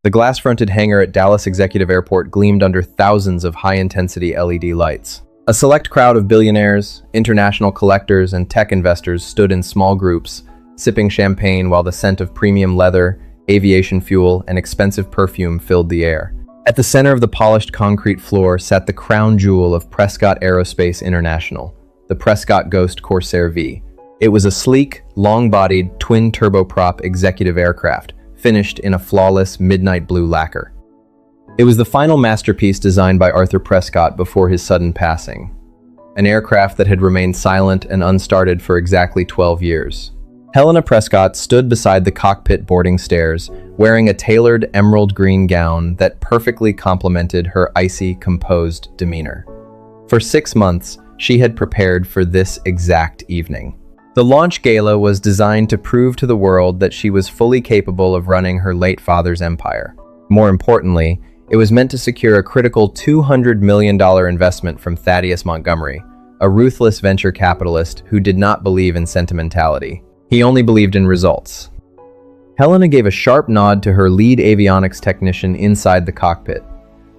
The glass-fronted hangar at Dallas Executive Airport gleamed under thousands of high-intensity LED lights. A select crowd of billionaires, international collectors, and tech investors stood in small groups, sipping champagne while the scent of premium leather, aviation fuel, and expensive perfume filled the air. At the center of the polished concrete floor sat the crown jewel of Prescott Aerospace International, the Prescott Ghost Corsair V. It was a sleek, long-bodied, twin-turboprop executive aircraft, finished in a flawless midnight blue lacquer. It was the final masterpiece designed by Arthur Prescott before his sudden passing, an aircraft that had remained silent and unstarted for exactly 12 years. Helena Prescott stood beside the cockpit boarding stairs, wearing a tailored emerald green gown that perfectly complemented her icy, composed demeanor. For 6 months, she had prepared for this exact evening. The launch gala was designed to prove to the world that she was fully capable of running her late father's empire. More importantly, it was meant to secure a critical $200 million investment from Thaddeus Montgomery, a ruthless venture capitalist who did not believe in sentimentality. He only believed in results. Helena gave a sharp nod to her lead avionics technician inside the cockpit.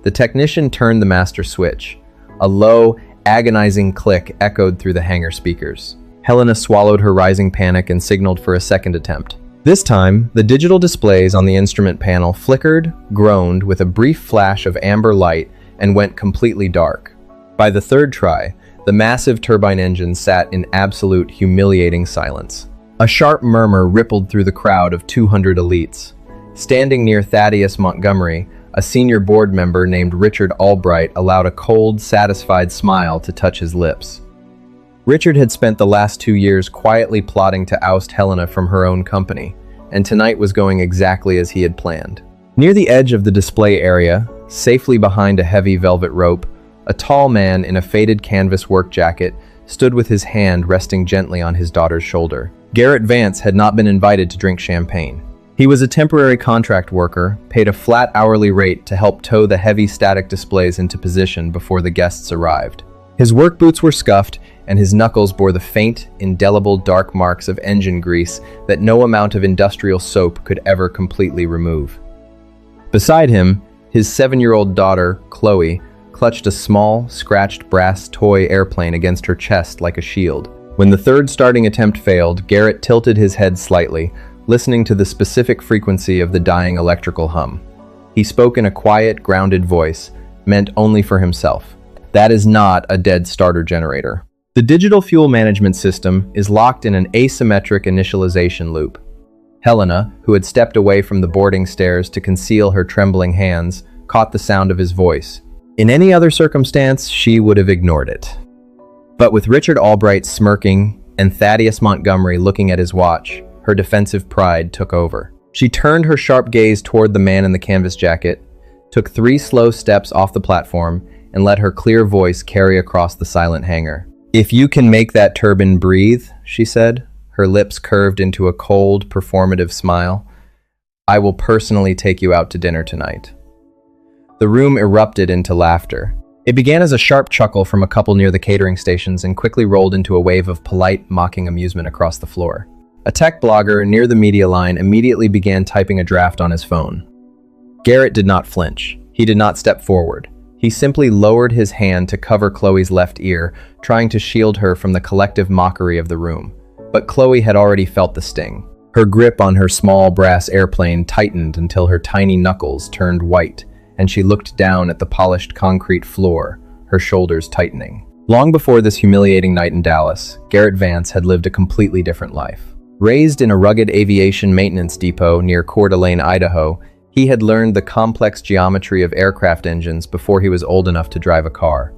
The technician turned the master switch. A low, agonizing click echoed through the hangar speakers. Helena swallowed her rising panic and signaled for a second attempt. This time, the digital displays on the instrument panel flickered, groaned with a brief flash of amber light, and went completely dark. By the third try, the massive turbine engine sat in absolute humiliating silence. A sharp murmur rippled through the crowd of 200 elites. Standing near Thaddeus Montgomery, a senior board member named Richard Albright allowed a cold, satisfied smile to touch his lips. Richard had spent the last 2 years quietly plotting to oust Helena from her own company, and tonight was going exactly as he had planned. Near the edge of the display area, safely behind a heavy velvet rope, a tall man in a faded canvas work jacket stood with his hand resting gently on his daughter's shoulder. Garrett Vance had not been invited to drink champagne. He was a temporary contract worker, paid a flat hourly rate to help tow the heavy static displays into position before the guests arrived. His work boots were scuffed, and his knuckles bore the faint, indelible dark marks of engine grease that no amount of industrial soap could ever completely remove. Beside him, his 7-year-old daughter, Chloe, clutched a small, scratched brass toy airplane against her chest like a shield. When the third starting attempt failed, Garrett tilted his head slightly, listening to the specific frequency of the dying electrical hum. He spoke in a quiet, grounded voice, meant only for himself. That is not a dead starter generator. The digital fuel management system is locked in an asymmetric initialization loop. Helena, who had stepped away from the boarding stairs to conceal her trembling hands, caught the sound of his voice. In any other circumstance, she would have ignored it. But with Richard Albright smirking and Thaddeus Montgomery looking at his watch, her defensive pride took over. She turned her sharp gaze toward the man in the canvas jacket, took 3 slow steps off the platform, and let her clear voice carry across the silent hangar. "If you can make that turbine breathe," she said, her lips curved into a cold, performative smile, "I will personally take you out to dinner tonight." The room erupted into laughter. It began as a sharp chuckle from a couple near the catering stations and quickly rolled into a wave of polite, mocking amusement across the floor. A tech blogger near the media line immediately began typing a draft on his phone. Garrett did not flinch. He did not step forward. He simply lowered his hand to cover Chloe's left ear, trying to shield her from the collective mockery of the room. But Chloe had already felt the sting. Her grip on her small brass airplane tightened until her tiny knuckles turned white, and she looked down at the polished concrete floor, her shoulders tightening. Long before this humiliating night in Dallas, Garrett Vance had lived a completely different life. Raised in a rugged aviation maintenance depot near Coeur d'Alene, Idaho, he had learned the complex geometry of aircraft engines before he was old enough to drive a car.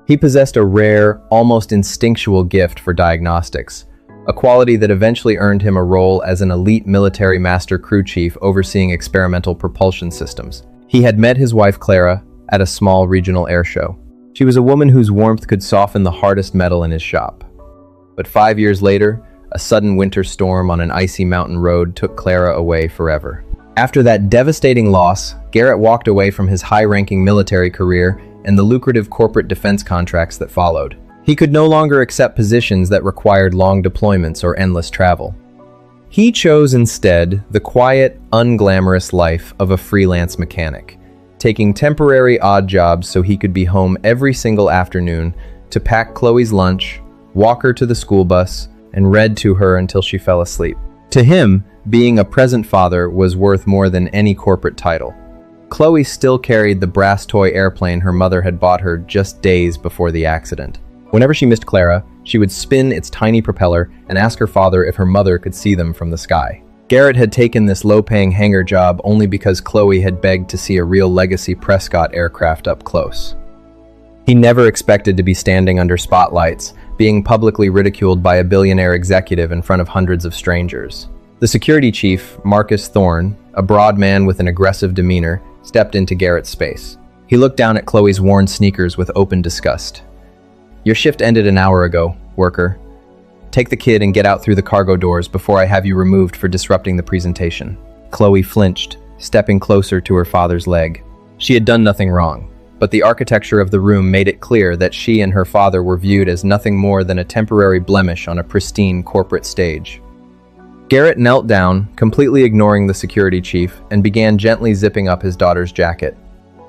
He possessed a rare, almost instinctual gift for diagnostics, a quality that eventually earned him a role as an elite military master crew chief overseeing experimental propulsion systems. He had met his wife Clara at a small regional air show. She was a woman whose warmth could soften the hardest metal in his shop. But 5 years later, a sudden winter storm on an icy mountain road took Clara away forever. After that devastating loss, Garrett walked away from his high-ranking military career and the lucrative corporate defense contracts that followed. He could no longer accept positions that required long deployments or endless travel. He chose instead the quiet, unglamorous life of a freelance mechanic, taking temporary odd jobs so he could be home every single afternoon to pack Chloe's lunch, walk her to the school bus, and read to her until she fell asleep. To him, being a present father was worth more than any corporate title. Chloe still carried the brass toy airplane her mother had bought her just days before the accident. Whenever she missed Clara, she would spin its tiny propeller and ask her father if her mother could see them from the sky. Garrett had taken this low-paying hangar job only because Chloe had begged to see a real Legacy Prescott aircraft up close. He never expected to be standing under spotlights, being publicly ridiculed by a billionaire executive in front of hundreds of strangers. The security chief, Marcus Thorne, a broad man with an aggressive demeanor, stepped into Garrett's space. He looked down at Chloe's worn sneakers with open disgust. "Your shift ended an hour ago, worker. Take the kid and get out through the cargo doors before I have you removed for disrupting the presentation." Chloe flinched, stepping closer to her father's leg. She had done nothing wrong, but the architecture of the room made it clear that she and her father were viewed as nothing more than a temporary blemish on a pristine corporate stage. Garrett knelt down, completely ignoring the security chief, and began gently zipping up his daughter's jacket.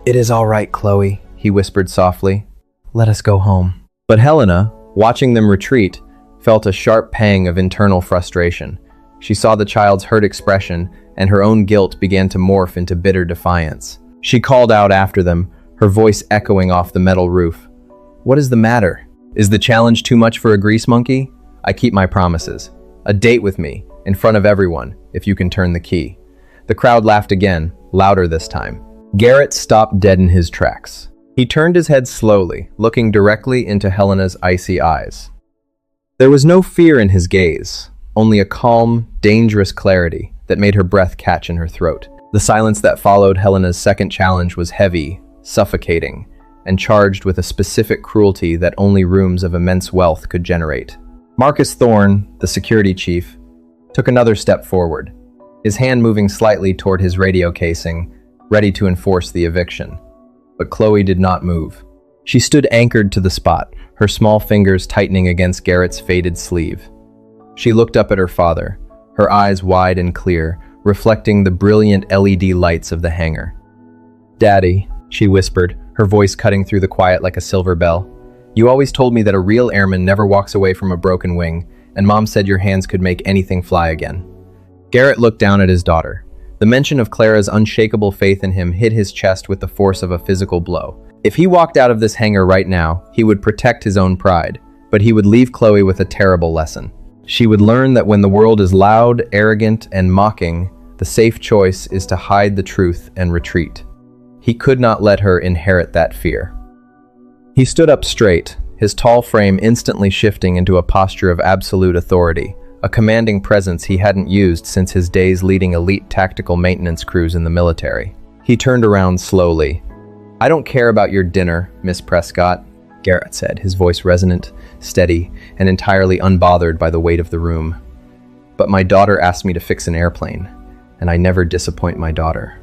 "It is all right, Chloe," he whispered softly. "Let us go home." But Helena, watching them retreat, felt a sharp pang of internal frustration. She saw the child's hurt expression, and her own guilt began to morph into bitter defiance. She called out after them, her voice echoing off the metal roof. "What is the matter? Is the challenge too much for a grease monkey? I keep my promises. A date with me, in front of everyone, if you can turn the key." The crowd laughed again, louder this time. Garrett stopped dead in his tracks. He turned his head slowly, looking directly into Helena's icy eyes. There was no fear in his gaze, only a calm, dangerous clarity that made her breath catch in her throat. The silence that followed Helena's second challenge was heavy, suffocating, and charged with a specific cruelty that only rooms of immense wealth could generate. Marcus Thorne, the security chief, took another step forward, his hand moving slightly toward his radio casing, ready to enforce the eviction. But Chloe did not move. She stood anchored to the spot, her small fingers tightening against Garrett's faded sleeve. She looked up at her father, her eyes wide and clear, reflecting the brilliant LED lights of the hangar. "Daddy," she whispered, her voice cutting through the quiet like a silver bell. "You always told me that a real airman never walks away from a broken wing, and Mom said your hands could make anything fly again." Garrett looked down at his daughter. The mention of Clara's unshakable faith in him hit his chest with the force of a physical blow. If he walked out of this hangar right now, he would protect his own pride, but he would leave Chloe with a terrible lesson. She would learn that when the world is loud, arrogant, and mocking, the safe choice is to hide the truth and retreat. He could not let her inherit that fear. He stood up straight, his tall frame instantly shifting into a posture of absolute authority, a commanding presence he hadn't used since his days leading elite tactical maintenance crews in the military. He turned around slowly. "I don't care about your dinner, Miss Prescott," Garrett said, his voice resonant, steady, and entirely unbothered by the weight of the room. "But my daughter asked me to fix an airplane, and I never disappoint my daughter."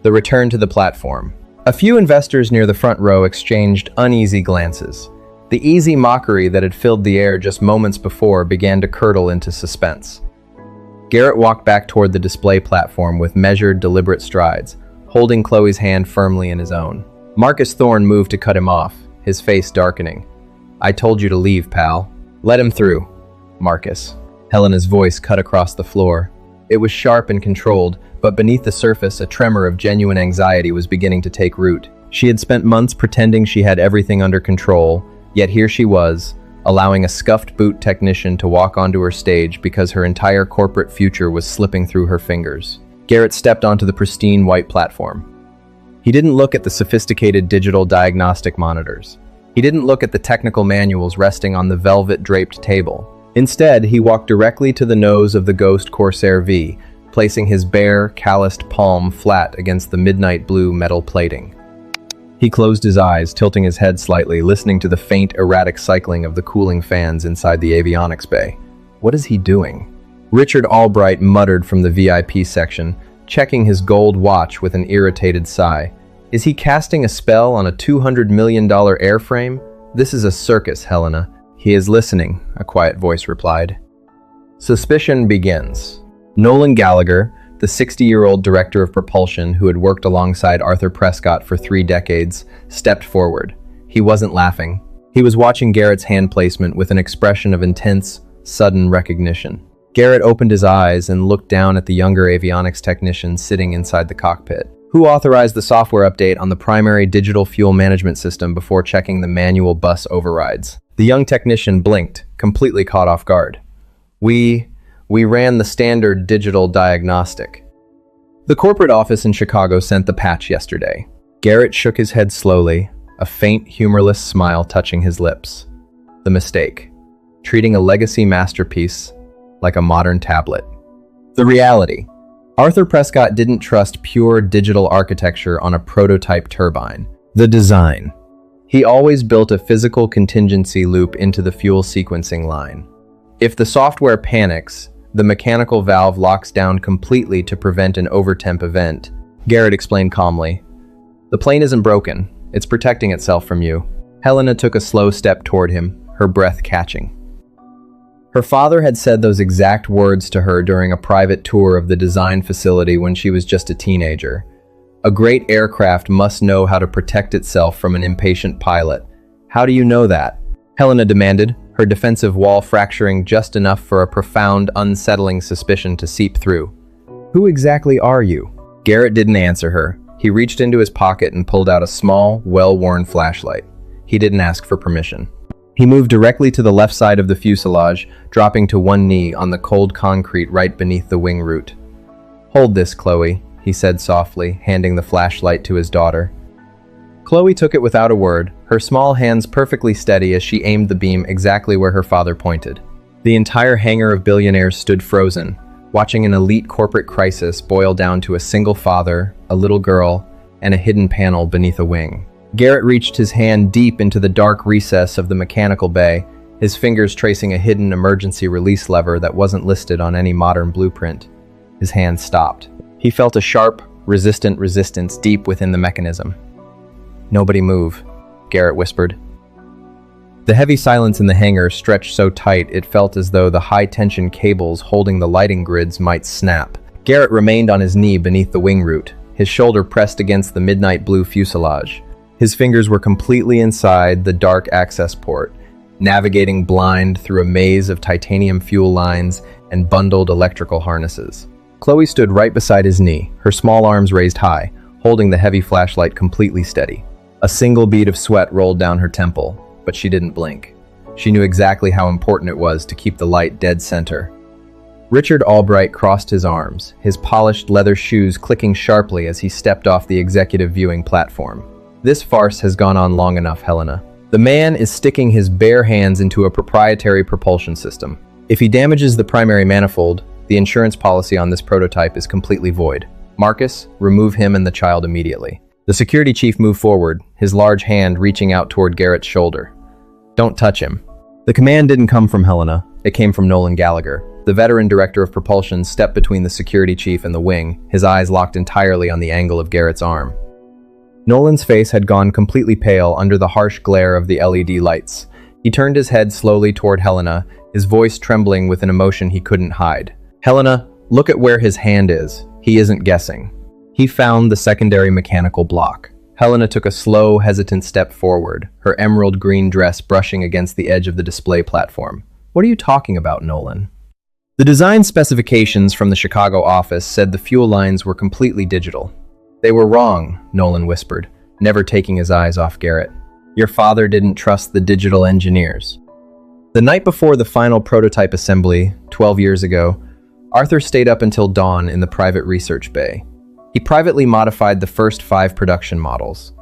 The return to the platform. A few investors near the front row exchanged uneasy glances. The easy mockery that had filled the air just moments before began to curdle into suspense. Garrett walked back toward the display platform with measured, deliberate strides, holding Chloe's hand firmly in his own. Marcus Thorne moved to cut him off, his face darkening. "I told you to leave, pal. Let him through, Marcus." Helena's voice cut across the floor. It was sharp and controlled, but beneath the surface, a tremor of genuine anxiety was beginning to take root. She had spent months pretending she had everything under control, yet here she was, allowing a scuffed boot technician to walk onto her stage because her entire corporate future was slipping through her fingers. Garrett stepped onto the pristine white platform. He didn't look at the sophisticated digital diagnostic monitors. He didn't look at the technical manuals resting on the velvet-draped table. Instead, he walked directly to the nose of the Ghost Corsair V, placing his bare, calloused palm flat against the midnight blue metal plating. He closed his eyes, tilting his head slightly, listening to the faint, erratic cycling of the cooling fans inside the avionics bay. What is he doing? Richard Albright muttered from the VIP section, checking his gold watch with an irritated sigh. Is he casting a spell on a $200 million airframe? This is a circus, Helena. He is listening, a quiet voice replied. Suspicion begins. Nolan Gallagher, the 60-year-old director of propulsion who had worked alongside Arthur Prescott for 3 decades, stepped forward. He wasn't laughing. He was watching Garrett's hand placement with an expression of intense, sudden recognition. Garrett opened his eyes and looked down at the younger avionics technician sitting inside the cockpit. Who authorized the software update on the primary digital fuel management system before checking the manual bus overrides? The young technician blinked, completely caught off guard. We ran the standard digital diagnostic. The corporate office in Chicago sent the patch yesterday. Garrett shook his head slowly, a faint, humorless smile touching his lips. The mistake. Treating a legacy masterpiece like a modern tablet. The reality. Arthur Prescott didn't trust pure digital architecture on a prototype turbine. The design. He always built a physical contingency loop into the fuel sequencing line. If the software panics, the mechanical valve locks down completely to prevent an overtemp event. Garrett explained calmly. The plane isn't broken. It's protecting itself from you. Helena took a slow step toward him, her breath catching. Her father had said those exact words to her during a private tour of the design facility when she was just a teenager. A great aircraft must know how to protect itself from an impatient pilot. How do you know that? Helena demanded, her defensive wall fracturing just enough for a profound, unsettling suspicion to seep through. Who exactly are you? Garrett didn't answer her. He reached into his pocket and pulled out a small, well-worn flashlight. He didn't ask for permission. He moved directly to the left side of the fuselage, dropping to one knee on the cold concrete right beneath the wing root. Hold this, Chloe, he said softly, handing the flashlight to his daughter. Chloe took it without a word, her small hands perfectly steady as she aimed the beam exactly where her father pointed. The entire hangar of billionaires stood frozen, watching an elite corporate crisis boil down to a single father, a little girl, and a hidden panel beneath a wing. Garrett reached his hand deep into the dark recess of the mechanical bay, his fingers tracing a hidden emergency release lever that wasn't listed on any modern blueprint. His hand stopped. He felt a sharp, resistant resistance deep within the mechanism. "Nobody move," Garrett whispered. The heavy silence in the hangar stretched so tight it felt as though the high-tension cables holding the lighting grids might snap. Garrett remained on his knee beneath the wing root, his shoulder pressed against the midnight blue fuselage. His fingers were completely inside the dark access port, navigating blind through a maze of titanium fuel lines and bundled electrical harnesses. Chloe stood right beside his knee, her small arms raised high, holding the heavy flashlight completely steady. A single bead of sweat rolled down her temple, but she didn't blink. She knew exactly how important it was to keep the light dead center. Richard Albright crossed his arms, his polished leather shoes clicking sharply as he stepped off the executive viewing platform. This farce has gone on long enough, Helena. The man is sticking his bare hands into a proprietary propulsion system. If he damages the primary manifold, the insurance policy on this prototype is completely void. Marcus, remove him and the child immediately. The security chief moved forward, his large hand reaching out toward Garrett's shoulder. Don't touch him. The command didn't come from Helena, it came from Nolan Gallagher. The veteran director of propulsion stepped between the security chief and the wing, his eyes locked entirely on the angle of Garrett's arm. Nolan's face had gone completely pale under the harsh glare of the LED lights. He turned his head slowly toward Helena, his voice trembling with an emotion he couldn't hide. Helena, look at where his hand is. He isn't guessing. He found the secondary mechanical block. Helena took a slow, hesitant step forward, her emerald green dress brushing against the edge of the display platform. What are you talking about, Nolan? The design specifications from the Chicago office said the fuel lines were completely digital. They were wrong, Nolan whispered, never taking his eyes off Garrett. Your father didn't trust the digital engineers. The night before the final prototype assembly, 12 years ago, Arthur stayed up until dawn in the private research bay. He privately modified the first 5 production models.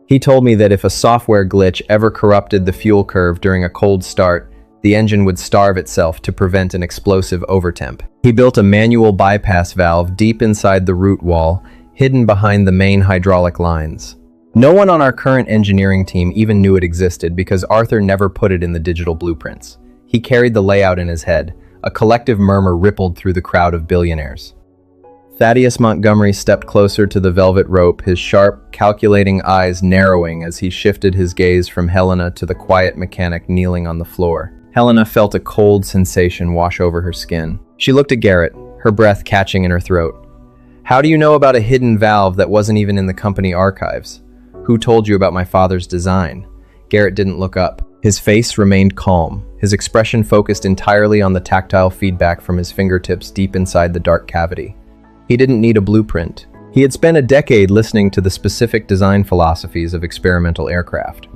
He told me that if a software glitch ever corrupted the fuel curve during a cold start, the engine would starve itself to prevent an explosive overtemp. He built a manual bypass valve deep inside the root wall, hidden behind the main hydraulic lines. No one on our current engineering team even knew it existed because Arthur never put it in the digital blueprints. He carried the layout in his head. A collective murmur rippled through the crowd of billionaires. Thaddeus Montgomery stepped closer to the velvet rope, his sharp, calculating eyes narrowing as he shifted his gaze from Helena to the quiet mechanic kneeling on the floor. Helena felt a cold sensation wash over her skin. She looked at Garrett, her breath catching in her throat. "How do you know about a hidden valve that wasn't even in the company archives? Who told you about my father's design?" Garrett didn't look up. His face remained calm, his expression focused entirely on the tactile feedback from his fingertips deep inside the dark cavity. He didn't need a blueprint. He had spent a decade listening to the specific design philosophies of experimental aircraft.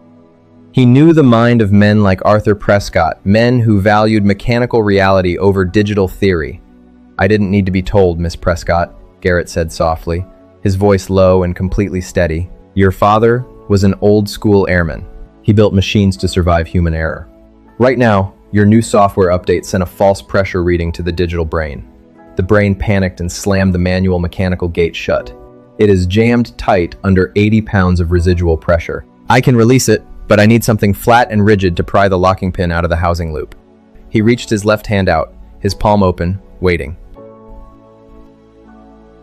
He knew the mind of men like Arthur Prescott, men who valued mechanical reality over digital theory. "I didn't need to be told, Miss Prescott," Garrett said softly, his voice low and completely steady. "Your father was an old-school airman. He built machines to survive human error. Right now, your new software update sent a false pressure reading to the digital brain. The brain panicked and slammed the manual mechanical gate shut. It is jammed tight under 80 pounds of residual pressure. I can release it, but I need something flat and rigid to pry the locking pin out of the housing loop." He reached his left hand out, his palm open, waiting.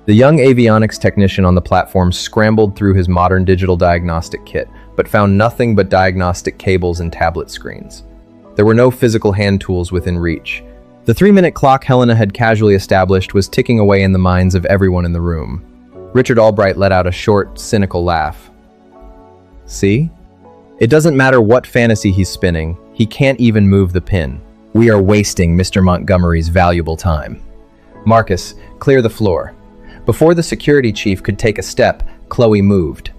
The young avionics technician on the platform scrambled through his modern digital diagnostic kit, but found nothing but diagnostic cables and tablet screens. There were no physical hand tools within reach. The 3-minute clock Helena had casually established was ticking away in the minds of everyone in the room. Richard Albright let out a short, cynical laugh. "See? It doesn't matter what fantasy he's spinning, he can't even move the pin. We are wasting Mr. Montgomery's valuable time. Marcus, clear the floor." Before the security chief could take a step, Chloe moved.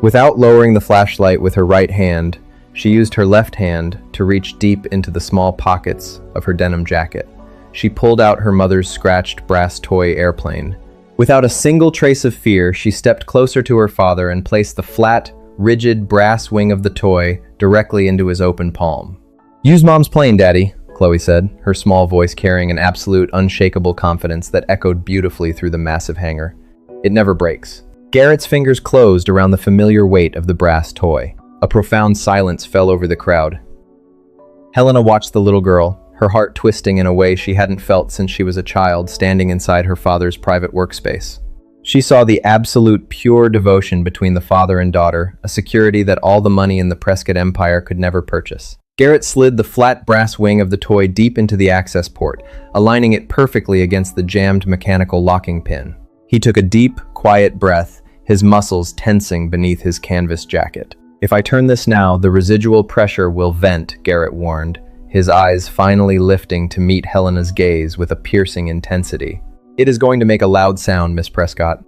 Without lowering the flashlight with her right hand, she used her left hand to reach deep into the small pockets of her denim jacket. She pulled out her mother's scratched brass toy airplane. Without a single trace of fear, she stepped closer to her father and placed the flat, rigid brass wing of the toy directly into his open palm. "Use Mom's plane, Daddy," Chloe said, her small voice carrying an absolute, unshakable confidence that echoed beautifully through the massive hangar. "It never breaks." Garrett's fingers closed around the familiar weight of the brass toy. A profound silence fell over the crowd. Helena watched the little girl, her heart twisting in a way she hadn't felt since she was a child, standing inside her father's private workspace. She saw the absolute pure devotion between the father and daughter, a security that all the money in the Prescott Empire could never purchase. Garrett slid the flat brass wing of the toy deep into the access port, aligning it perfectly against the jammed mechanical locking pin. He took a deep, quiet breath, his muscles tensing beneath his canvas jacket. "If I turn this now, the residual pressure will vent," Garrett warned, his eyes finally lifting to meet Helena's gaze with a piercing intensity. "It is going to make a loud sound, Miss Prescott.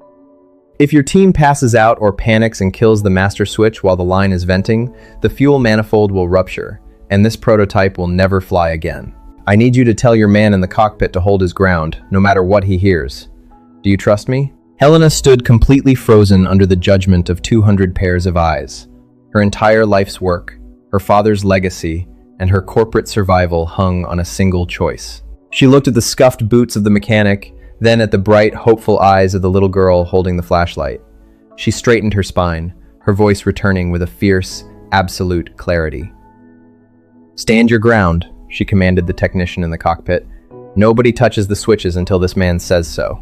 If your team passes out or panics and kills the master switch while the line is venting, the fuel manifold will rupture, and this prototype will never fly again. I need you to tell your man in the cockpit to hold his ground, no matter what he hears. Do you trust me?" Helena stood completely frozen under the judgment of 200 pairs of eyes. Her entire life's work, her father's legacy, and her corporate survival hung on a single choice. She looked at the scuffed boots of the mechanic, then at the bright, hopeful eyes of the little girl holding the flashlight. She straightened her spine, her voice returning with a fierce, absolute clarity. "Stand your ground," she commanded the technician in the cockpit. "Nobody touches the switches until this man says so."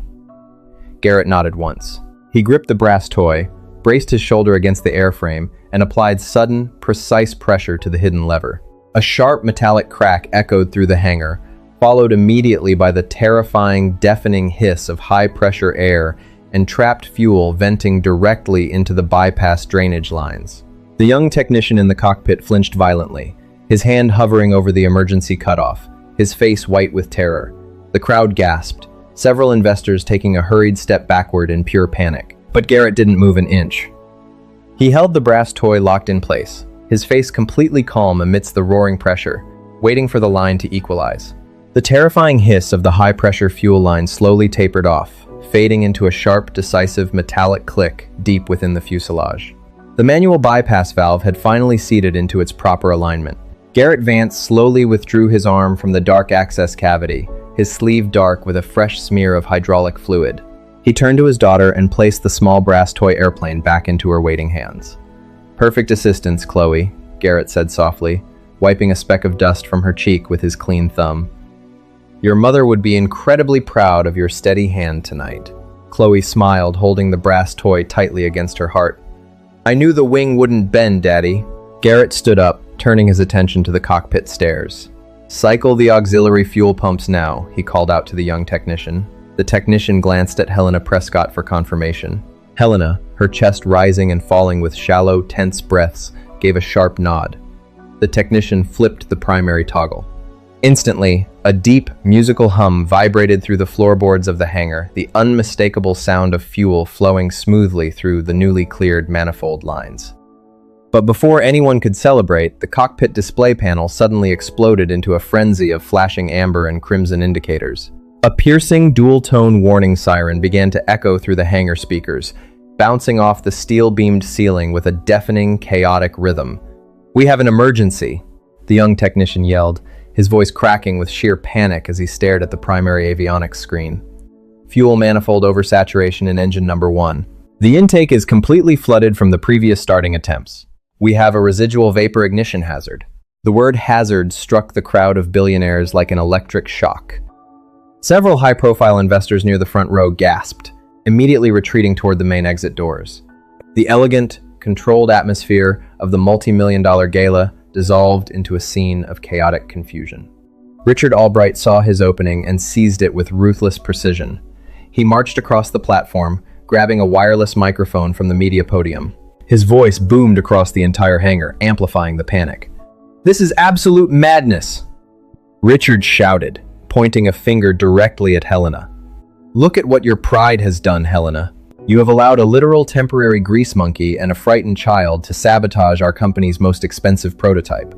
Garrett nodded once. He gripped the brass toy, braced his shoulder against the airframe, and applied sudden, precise pressure to the hidden lever. A sharp metallic crack echoed through the hangar, followed immediately by the terrifying, deafening hiss of high-pressure air and trapped fuel venting directly into the bypass drainage lines. The young technician in the cockpit flinched violently, his hand hovering over the emergency cutoff, his face white with terror. The crowd gasped, several investors taking a hurried step backward in pure panic. But Garrett didn't move an inch. He held the brass toy locked in place, his face completely calm amidst the roaring pressure, waiting for the line to equalize. The terrifying hiss of the high-pressure fuel line slowly tapered off, fading into a sharp, decisive metallic click deep within the fuselage. The manual bypass valve had finally seated into its proper alignment. Garrett Vance slowly withdrew his arm from the dark access cavity, his sleeve dark with a fresh smear of hydraulic fluid. He turned to his daughter and placed the small brass toy airplane back into her waiting hands. "Perfect assistance, Chloe," Garrett said softly, wiping a speck of dust from her cheek with his clean thumb. "Your mother would be incredibly proud of your steady hand tonight." Chloe smiled, holding the brass toy tightly against her heart. "I knew the wing wouldn't bend, Daddy." Garrett stood up, turning his attention to the cockpit stairs. "Cycle the auxiliary fuel pumps now," he called out to the young technician. The technician glanced at Helena Prescott for confirmation. Helena, her chest rising and falling with shallow, tense breaths, gave a sharp nod. The technician flipped the primary toggle. Instantly, a deep, musical hum vibrated through the floorboards of the hangar, the unmistakable sound of fuel flowing smoothly through the newly cleared manifold lines. But before anyone could celebrate, the cockpit display panel suddenly exploded into a frenzy of flashing amber and crimson indicators. A piercing, dual-tone warning siren began to echo through the hangar speakers, bouncing off the steel-beamed ceiling with a deafening, chaotic rhythm. "We have an emergency," the young technician yelled, his voice cracking with sheer panic as he stared at the primary avionics screen. "Fuel manifold oversaturation in engine number 1. The intake is completely flooded from the previous starting attempts. We have a residual vapor ignition hazard." The word hazard struck the crowd of billionaires like an electric shock. Several high-profile investors near the front row gasped, immediately retreating toward the main exit doors. The elegant, controlled atmosphere of the multi-million-dollar gala dissolved into a scene of chaotic confusion. Richard Albright saw his opening and seized it with ruthless precision. He marched across the platform, grabbing a wireless microphone from the media podium. His voice boomed across the entire hangar, amplifying the panic. "This is absolute madness!" Richard shouted, pointing a finger directly at Helena. "Look at what your pride has done, Helena. You have allowed a literal temporary grease monkey and a frightened child to sabotage our company's most expensive prototype.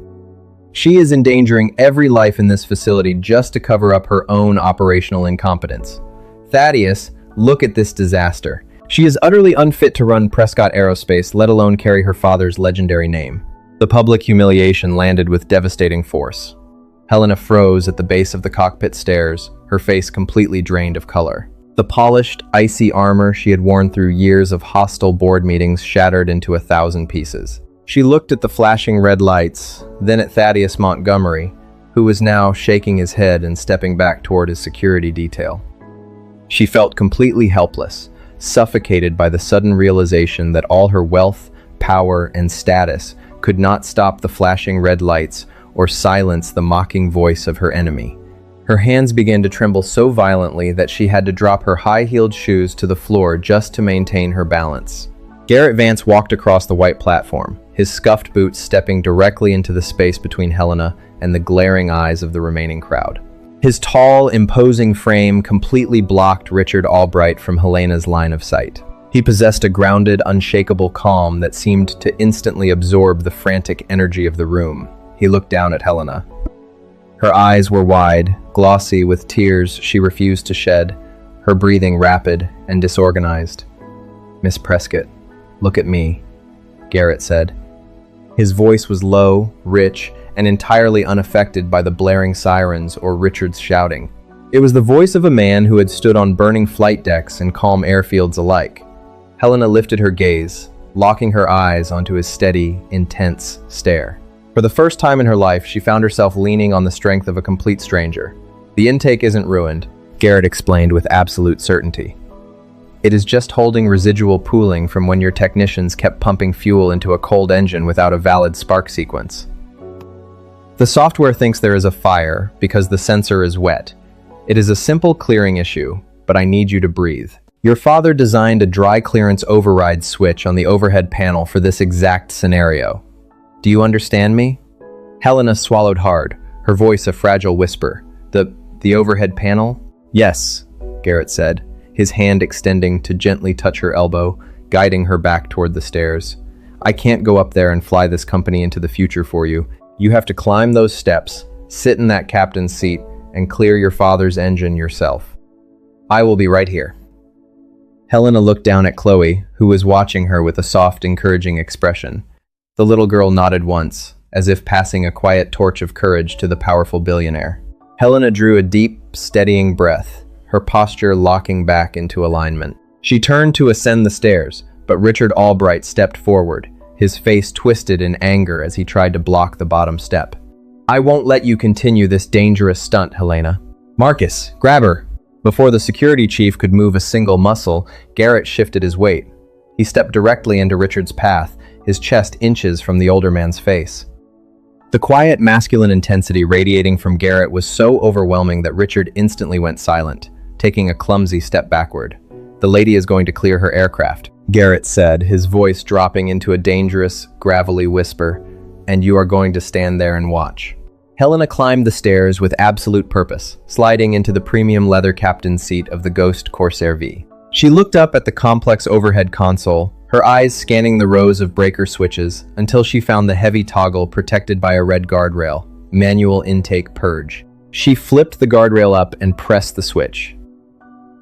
She is endangering every life in this facility just to cover up her own operational incompetence. Thaddeus, look at this disaster. She is utterly unfit to run Prescott Aerospace, let alone carry her father's legendary name." The public humiliation landed with devastating force. Helena froze at the base of the cockpit stairs, her face completely drained of color. The polished, icy armor she had worn through years of hostile board meetings shattered into 1,000 pieces. She looked at the flashing red lights, then at Thaddeus Montgomery, who was now shaking his head and stepping back toward his security detail. She felt completely helpless, suffocated by the sudden realization that all her wealth, power, and status could not stop the flashing red lights or silence the mocking voice of her enemy. Her hands began to tremble so violently that she had to drop her high-heeled shoes to the floor just to maintain her balance. Garrett Vance walked across the white platform, his scuffed boots stepping directly into the space between Helena and the glaring eyes of the remaining crowd. His tall, imposing frame completely blocked Richard Albright from Helena's line of sight. He possessed a grounded, unshakable calm that seemed to instantly absorb the frantic energy of the room. He looked down at Helena. Her eyes were wide, glossy with tears she refused to shed, her breathing rapid and disorganized. "Miss Prescott, look at me," Garrett said. His voice was low, rich, and entirely unaffected by the blaring sirens or Richard's shouting. It was the voice of a man who had stood on burning flight decks and calm airfields alike. Helena lifted her gaze, locking her eyes onto his steady, intense stare. For the first time in her life, she found herself leaning on the strength of a complete stranger. "The intake isn't ruined," Garrett explained with absolute certainty. "It is just holding residual pooling from when your technicians kept pumping fuel into a cold engine without a valid spark sequence. The software thinks there is a fire because the sensor is wet. It is a simple clearing issue, but I need you to breathe. Your father designed a dry clearance override switch on the overhead panel for this exact scenario. Do you understand me?" Helena swallowed hard, her voice a fragile whisper. The overhead panel?" "Yes," Garrett said, his hand extending to gently touch her elbow, guiding her back toward the stairs. "I can't go up there and fly this company into the future for you. You have to climb those steps, sit in that captain's seat, and clear your father's engine yourself. I will be right here." Helena looked down at Chloe, who was watching her with a soft, encouraging expression. The little girl nodded once, as if passing a quiet torch of courage to the powerful billionaire. Helena drew a deep, steadying breath, her posture locking back into alignment. She turned to ascend the stairs, but Richard Albright stepped forward, his face twisted in anger as he tried to block the bottom step. "I won't let you continue this dangerous stunt, Helena. Marcus, grab her!" Before the security chief could move a single muscle, Garrett shifted his weight. He stepped directly into Richard's path, his chest inches from the older man's face. The quiet, masculine intensity radiating from Garrett was so overwhelming that Richard instantly went silent, taking a clumsy step backward. "The lady is going to clear her aircraft," Garrett said, his voice dropping into a dangerous, gravelly whisper, "and you are going to stand there and watch." Helena climbed the stairs with absolute purpose, sliding into the premium leather captain's seat of the Ghost Corsair V. She looked up at the complex overhead console, her eyes scanning the rows of breaker switches until she found the heavy toggle protected by a red guardrail, manual intake purge. She flipped the guardrail up and pressed the switch.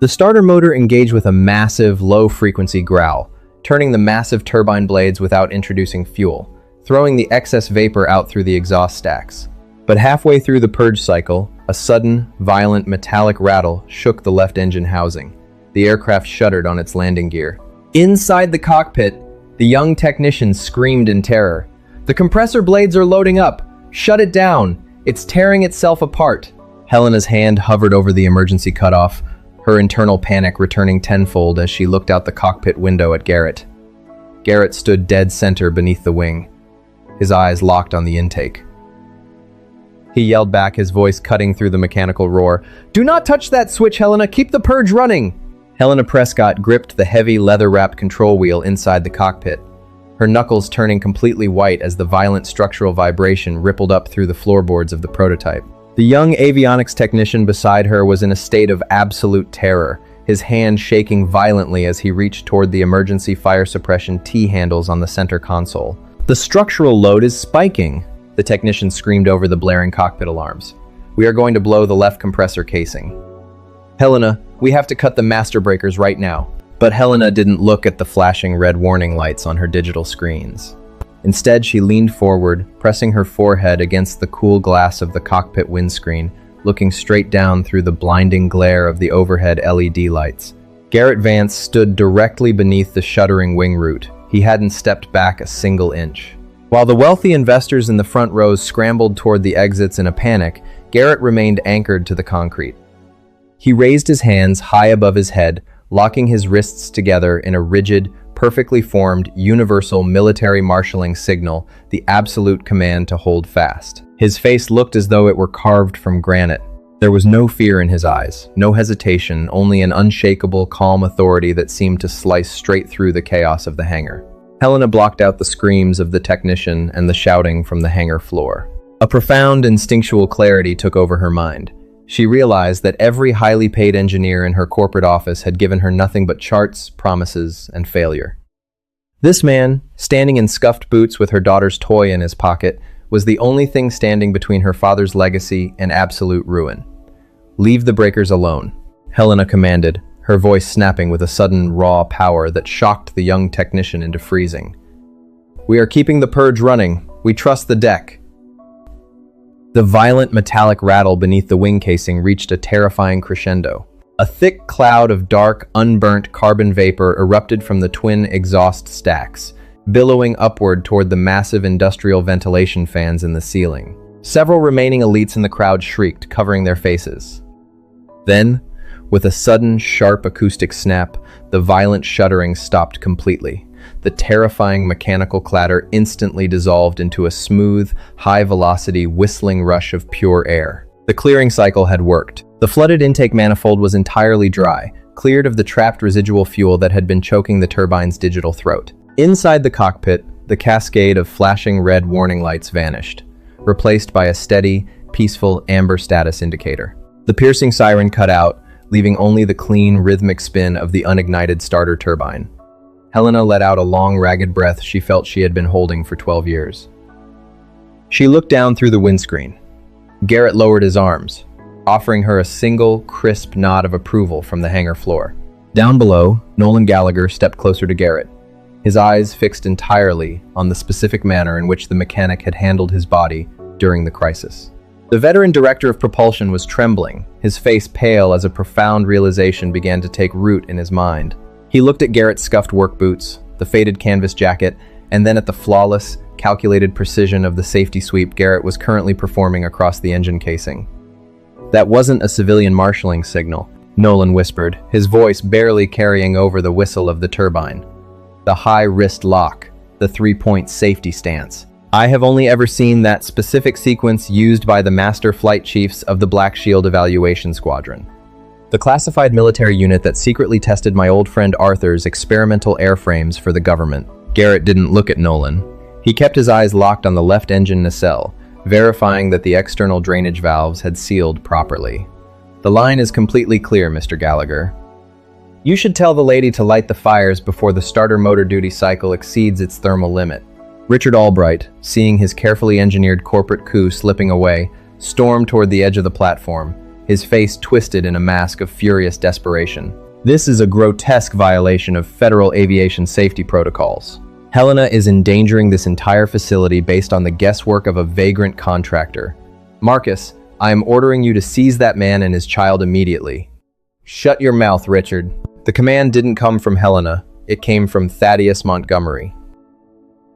The starter motor engaged with a massive, low-frequency growl, turning the massive turbine blades without introducing fuel, throwing the excess vapor out through the exhaust stacks. But halfway through the purge cycle, a sudden, violent metallic rattle shook the left engine housing. The aircraft shuddered on its landing gear. Inside the cockpit, the young technician screamed in terror. "The compressor blades are loading up! Shut it down! It's tearing itself apart!" Helena's hand hovered over the emergency cutoff, her internal panic returning tenfold as she looked out the cockpit window at Garrett. Garrett stood dead center beneath the wing, his eyes locked on the intake. He yelled back, his voice cutting through the mechanical roar, "Do not touch that switch, Helena! Keep the purge running!" Helena Prescott gripped the heavy, leather-wrapped control wheel inside the cockpit, her knuckles turning completely white as the violent structural vibration rippled up through the floorboards of the prototype. The young avionics technician beside her was in a state of absolute terror, his hand shaking violently as he reached toward the emergency fire suppression T-handles on the center console. "The structural load is spiking," the technician screamed over the blaring cockpit alarms. "We are going to blow the left compressor casing. Helena, we have to cut the master breakers right now." But Helena didn't look at the flashing red warning lights on her digital screens. Instead, she leaned forward, pressing her forehead against the cool glass of the cockpit windscreen, looking straight down through the blinding glare of the overhead LED lights. Garrett Vance stood directly beneath the shuddering wing root. He hadn't stepped back a single inch. While the wealthy investors in the front rows scrambled toward the exits in a panic, Garrett remained anchored to the concrete. He raised his hands high above his head, locking his wrists together in a rigid, perfectly formed, universal military marshalling signal, the absolute command to hold fast. His face looked as though it were carved from granite. There was no fear in his eyes, no hesitation, only an unshakable, calm authority that seemed to slice straight through the chaos of the hangar. Helena blocked out the screams of the technician and the shouting from the hangar floor. A profound, instinctual clarity took over her mind. She realized that every highly paid engineer in her corporate office had given her nothing but charts, promises, and failure. This man, standing in scuffed boots with her daughter's toy in his pocket, was the only thing standing between her father's legacy and absolute ruin. "Leave the breakers alone," Helena commanded, her voice snapping with a sudden, raw power that shocked the young technician into freezing. "We are keeping the purge running. We trust the deck." The violent metallic rattle beneath the wing casing reached a terrifying crescendo. A thick cloud of dark, unburnt carbon vapor erupted from the twin exhaust stacks, billowing upward toward the massive industrial ventilation fans in the ceiling. Several remaining elites in the crowd shrieked, covering their faces. Then, with a sudden, sharp acoustic snap, the violent shuddering stopped completely. The terrifying mechanical clatter instantly dissolved into a smooth, high-velocity, whistling rush of pure air. The clearing cycle had worked. The flooded intake manifold was entirely dry, cleared of the trapped residual fuel that had been choking the turbine's digital throat. Inside the cockpit, the cascade of flashing red warning lights vanished, replaced by a steady, peaceful amber status indicator. The piercing siren cut out, leaving only the clean, rhythmic spin of the unignited starter turbine. Helena let out a long, ragged breath she felt she had been holding for 12 years. She looked down through the windscreen. Garrett lowered his arms, offering her a single, crisp nod of approval from the hangar floor. Down below, Nolan Gallagher stepped closer to Garrett, his eyes fixed entirely on the specific manner in which the mechanic had handled his body during the crisis. The veteran director of propulsion was trembling, his face pale as a profound realization began to take root in his mind. He looked at Garrett's scuffed work boots, the faded canvas jacket, and then at the flawless, calculated precision of the safety sweep Garrett was currently performing across the engine casing. "That wasn't a civilian marshalling signal," Nolan whispered, his voice barely carrying over the whistle of the turbine. "The high wrist lock, the three-point safety stance. I have only ever seen that specific sequence used by the master flight chiefs of the Black Shield Evaluation Squadron, the classified military unit that secretly tested my old friend Arthur's experimental airframes for the government. Garrett didn't look at Nolan. He kept his eyes locked on the left engine nacelle, verifying that the external drainage valves had sealed properly. The line is completely clear, Mr. Gallagher. You should tell the lady to light the fires before the starter motor duty cycle exceeds its thermal limit. Richard Albright, seeing his carefully engineered corporate coup slipping away, stormed toward the edge of the platform, his face twisted in a mask of furious desperation. This is a grotesque violation of federal aviation safety protocols. Helena is endangering this entire facility based on the guesswork of a vagrant contractor. Marcus, I am ordering you to seize that man and his child immediately. Shut your mouth, Richard. The command didn't come from Helena. It came from Thaddeus Montgomery.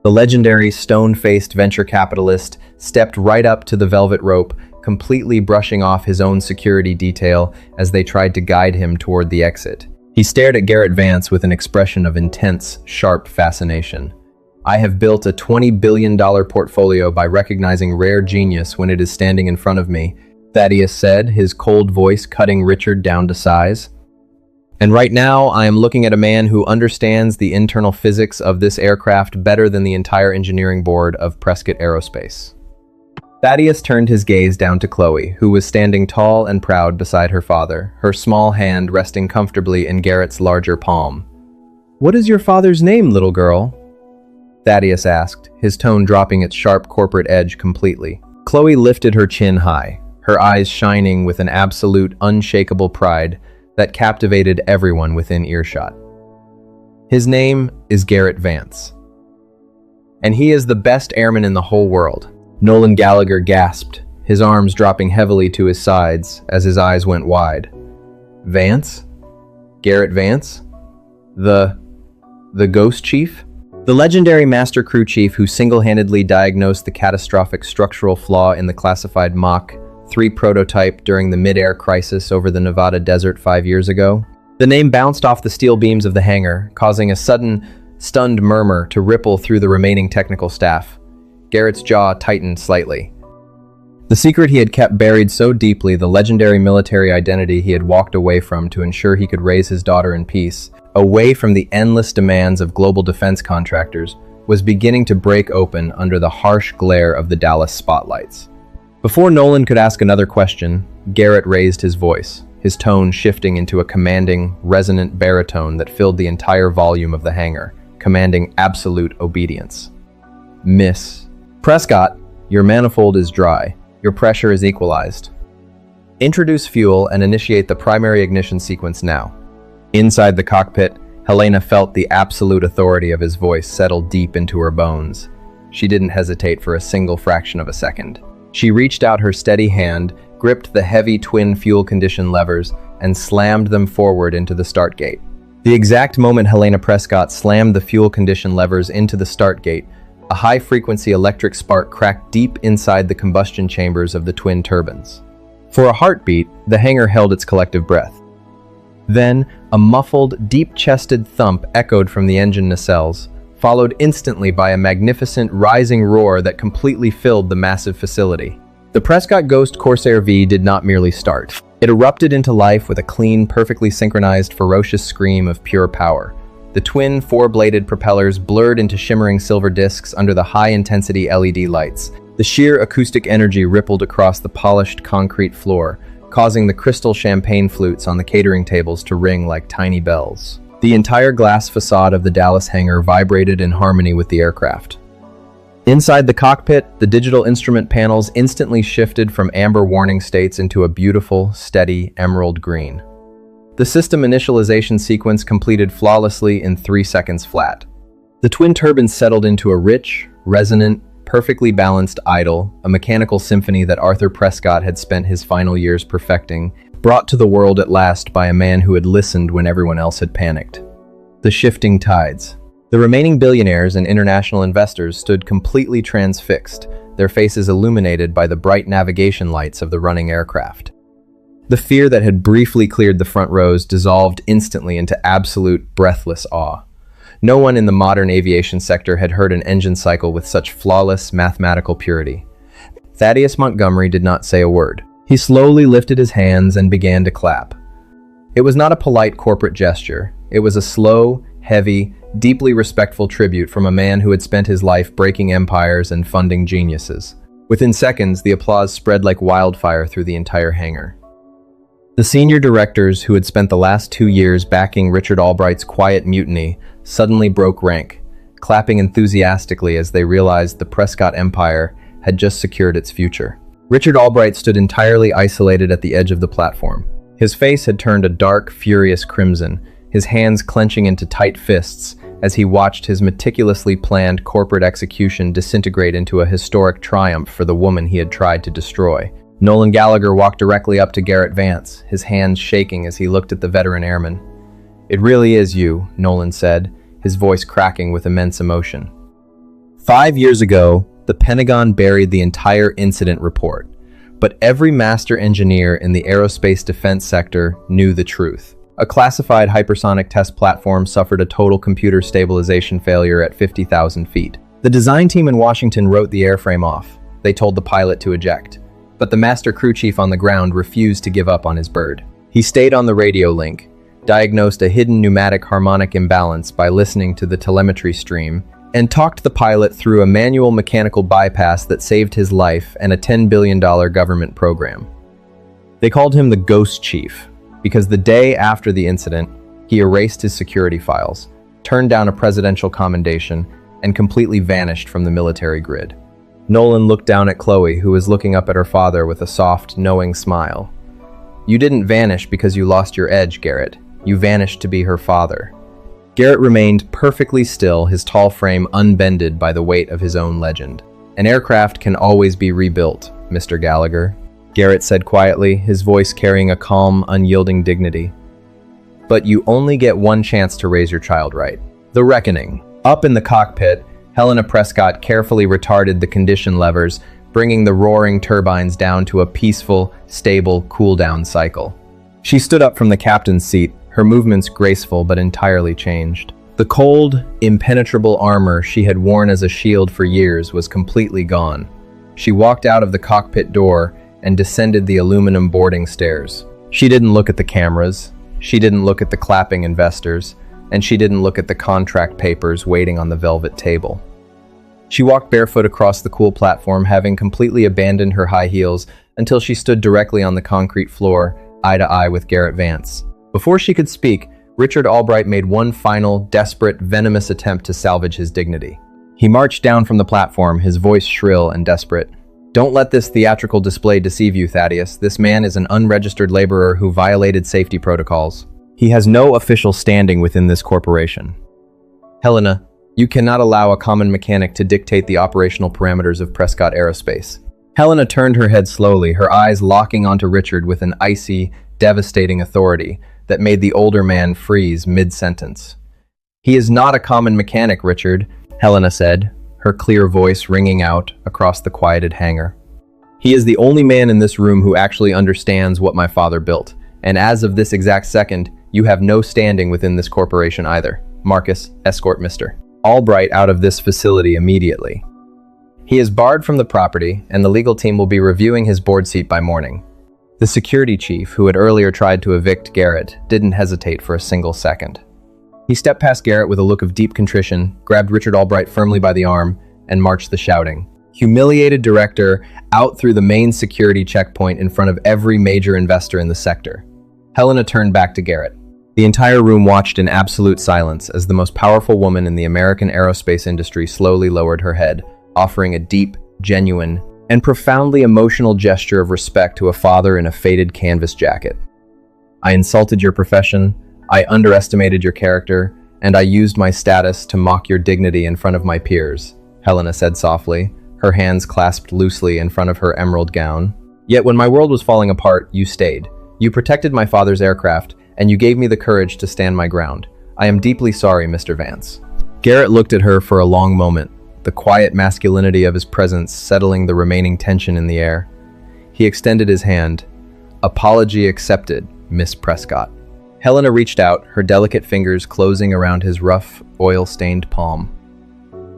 The legendary stone-faced venture capitalist stepped right up to the velvet rope, completely brushing off his own security detail as they tried to guide him toward the exit. He stared at Garrett Vance with an expression of intense, sharp fascination. I have built a $20 billion portfolio by recognizing rare genius when it is standing in front of me, Thaddeus said, his cold voice cutting Richard down to size. And right now, I am looking at a man who understands the internal physics of this aircraft better than the entire engineering board of Prescott Aerospace. Thaddeus turned his gaze down to Chloe, who was standing tall and proud beside her father, her small hand resting comfortably in Garrett's larger palm. "What is your father's name, little girl?" Thaddeus asked, his tone dropping its sharp corporate edge completely. Chloe lifted her chin high, her eyes shining with an absolute, unshakable pride that captivated everyone within earshot. His name is Garrett Vance. And he is the best airman in the whole world. Nolan Gallagher gasped, his arms dropping heavily to his sides as his eyes went wide. Vance? Garrett Vance? The Ghost Chief? The legendary Master Crew Chief who single-handedly diagnosed the catastrophic structural flaw in the classified Mach 3 prototype during the mid-air crisis over the Nevada desert 5 years ago. The name bounced off the steel beams of the hangar, causing a sudden, stunned murmur to ripple through the remaining technical staff. Garrett's jaw tightened slightly. The secret he had kept buried so deeply, the legendary military identity he had walked away from to ensure he could raise his daughter in peace, away from the endless demands of global defense contractors, was beginning to break open under the harsh glare of the Dallas spotlights. Before Nolan could ask another question, Garrett raised his voice, his tone shifting into a commanding, resonant baritone that filled the entire volume of the hangar, commanding absolute obedience. Miss Prescott, your manifold is dry. Your pressure is equalized. Introduce fuel and initiate the primary ignition sequence now. Inside the cockpit, Helena felt the absolute authority of his voice settle deep into her bones. She didn't hesitate for a single fraction of a second. She reached out her steady hand, gripped the heavy twin fuel condition levers, and slammed them forward into the start gate. The exact moment Helena Prescott slammed the fuel condition levers into the start gate, a high-frequency electric spark cracked deep inside the combustion chambers of the twin turbines. For a heartbeat, the hangar held its collective breath. Then, a muffled, deep-chested thump echoed from the engine nacelles, followed instantly by a magnificent rising roar that completely filled the massive facility. The Prescott Ghost Corsair V did not merely start. It erupted into life with a clean, perfectly synchronized, ferocious scream of pure power. The twin four-bladed propellers blurred into shimmering silver discs under the high-intensity LED lights. The sheer acoustic energy rippled across the polished concrete floor, causing the crystal champagne flutes on the catering tables to ring like tiny bells. The entire glass facade of the Dallas hangar vibrated in harmony with the aircraft. Inside the cockpit, the digital instrument panels instantly shifted from amber warning states into a beautiful, steady emerald green. The system initialization sequence completed flawlessly in 3 seconds flat. The twin turbines settled into a rich, resonant, perfectly balanced idyll, a mechanical symphony that Arthur Prescott had spent his final years perfecting, brought to the world at last by a man who had listened when everyone else had panicked. The shifting tides. The remaining billionaires and international investors stood completely transfixed, their faces illuminated by the bright navigation lights of the running aircraft. The fear that had briefly cleared the front rows dissolved instantly into absolute, breathless awe. No one in the modern aviation sector had heard an engine cycle with such flawless mathematical purity. Thaddeus Montgomery did not say a word. He slowly lifted his hands and began to clap. It was not a polite corporate gesture. It was a slow, heavy, deeply respectful tribute from a man who had spent his life breaking empires and funding geniuses. Within seconds, the applause spread like wildfire through the entire hangar. The senior directors who had spent the last 2 years backing Richard Albright's quiet mutiny suddenly broke rank, clapping enthusiastically as they realized the Prescott Empire had just secured its future. Richard Albright stood entirely isolated at the edge of the platform. His face had turned a dark, furious crimson, his hands clenching into tight fists as he watched his meticulously planned corporate execution disintegrate into a historic triumph for the woman he had tried to destroy. Nolan Gallagher walked directly up to Garrett Vance, his hands shaking as he looked at the veteran airman. "It really is you," Nolan said, his voice cracking with immense emotion. 5 years ago, the Pentagon buried the entire incident report, but every master engineer in the aerospace defense sector knew the truth. A classified hypersonic test platform suffered a total computer stabilization failure at 50,000 feet. The design team in Washington wrote the airframe off. They told the pilot to eject. But the master crew chief on the ground refused to give up on his bird. He stayed on the radio link, diagnosed a hidden pneumatic harmonic imbalance by listening to the telemetry stream, and talked the pilot through a manual mechanical bypass that saved his life and a $10 billion government program. They called him the Ghost Chief, because the day after the incident, he erased his security files, turned down a presidential commendation, and completely vanished from the military grid. Nolan looked down at Chloe, who was looking up at her father with a soft, knowing smile. "You didn't vanish because you lost your edge, Garrett. You vanished to be her father." Garrett remained perfectly still, his tall frame unbended by the weight of his own legend. "An aircraft can always be rebuilt, Mr. Gallagher," Garrett said quietly, his voice carrying a calm, unyielding dignity. "But you only get one chance to raise your child right. The reckoning." Up in the cockpit, Helena Prescott carefully retarded the condition levers, bringing the roaring turbines down to a peaceful, stable cool-down cycle. She stood up from the captain's seat, her movements graceful but entirely changed. The cold, impenetrable armor she had worn as a shield for years was completely gone. She walked out of the cockpit door and descended the aluminum boarding stairs. She didn't look at the cameras, she didn't look at the clapping investors, and she didn't look at the contract papers waiting on the velvet table. She walked barefoot across the cool platform, having completely abandoned her high heels until she stood directly on the concrete floor, eye to eye with Garrett Vance. Before she could speak, Richard Albright made one final, desperate, venomous attempt to salvage his dignity. He marched down from the platform, his voice shrill and desperate. "Don't let this theatrical display deceive you, Thaddeus. This man is an unregistered laborer who violated safety protocols. He has no official standing within this corporation. Helena, you cannot allow a common mechanic to dictate the operational parameters of Prescott Aerospace." Helena turned her head slowly, her eyes locking onto Richard with an icy, devastating authority that made the older man freeze mid-sentence. "He is not a common mechanic, Richard," Helena said, her clear voice ringing out across the quieted hangar. "He is the only man in this room who actually understands what my father built, and as of this exact second, you have no standing within this corporation either. Marcus, escort Mr. Albright out of this facility immediately. He is barred from the property, and the legal team will be reviewing his board seat by morning." The security chief, who had earlier tried to evict Garrett, didn't hesitate for a single second. He stepped past Garrett with a look of deep contrition, grabbed Richard Albright firmly by the arm, and marched the shouting. Humiliated director out through the main security checkpoint in front of every major investor in the sector. Helena turned back to Garrett. The entire room watched in absolute silence as the most powerful woman in the American aerospace industry slowly lowered her head, offering a deep, genuine, and profoundly emotional gesture of respect to a father in a faded canvas jacket. "I insulted your profession, I underestimated your character, and I used my status to mock your dignity in front of my peers," Helena said softly, her hands clasped loosely in front of her emerald gown. "Yet when my world was falling apart, you stayed. You protected my father's aircraft, and you gave me the courage to stand my ground. I am deeply sorry, Mr. Vance." Garrett looked at her for a long moment, the quiet masculinity of his presence settling the remaining tension in the air. He extended his hand. "Apology accepted, Miss Prescott." Helena reached out, her delicate fingers closing around his rough, oil-stained palm.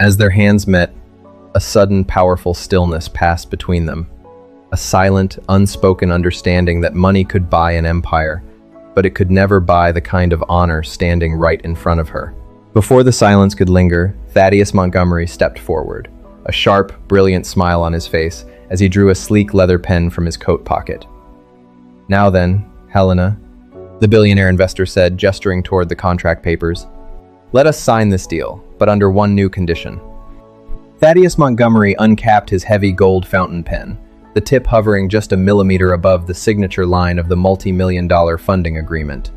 As their hands met, a sudden, powerful stillness passed between them. A silent, unspoken understanding that money could buy an empire, but it could never buy the kind of honor standing right in front of her. Before the silence could linger, Thaddeus Montgomery stepped forward, a sharp, brilliant smile on his face as he drew a sleek leather pen from his coat pocket. "Now then, Helena," the billionaire investor said, gesturing toward the contract papers, "let us sign this deal, but under one new condition." Thaddeus Montgomery uncapped his heavy gold fountain pen, the tip hovering just a millimeter above the signature line of the multi-million-dollar funding agreement.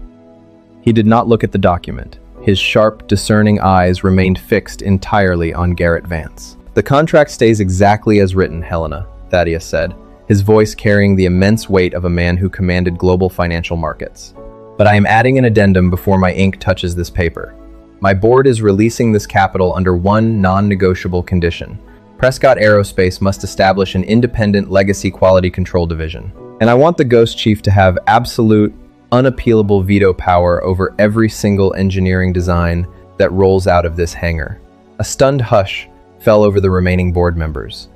He did not look at the document. His sharp, discerning eyes remained fixed entirely on Garrett Vance. "The contract stays exactly as written, Helena," Thaddeus said, his voice carrying the immense weight of a man who commanded global financial markets. "But I am adding an addendum before my ink touches this paper. My board is releasing this capital under one non-negotiable condition. Prescott Aerospace must establish an independent legacy quality control division. And I want the Ghost Chief to have absolute, unappealable veto power over every single engineering design that rolls out of this hangar." A stunned hush fell over the remaining board members.